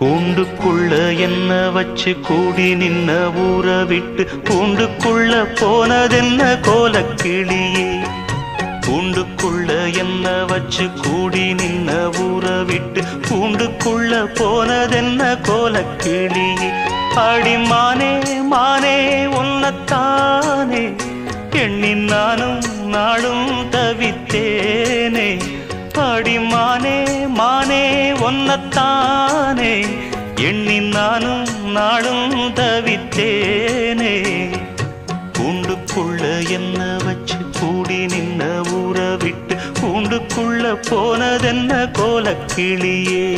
கூண்டுக்குள்ள என்ன வச்சு கூடி நின்ன ஊற விட்டு கூண்டுக்குள்ள போனதென்ன கோலக்கிளியே. கூண்டுக்குள்ள என்ன வச்சு கூடி நின்ன ஊற விட்டு கூண்டுக்குள்ள போனதென்ன கோலக்கிளியே. அடிமானே மானே உன்னத்தானே எண்ணி நானும் நாளும் தவித்தேனே. அடிமானே மானே ஒன்னத்தானே எண்ணி நானும் நாளும் தவித்தேனே. கூண்டுக்குள்ள என்ன வச்சு கூடி நின்ன ஊற விட்டு கூண்டுக்குள்ள போனதென்ன கோலக்கிளியே.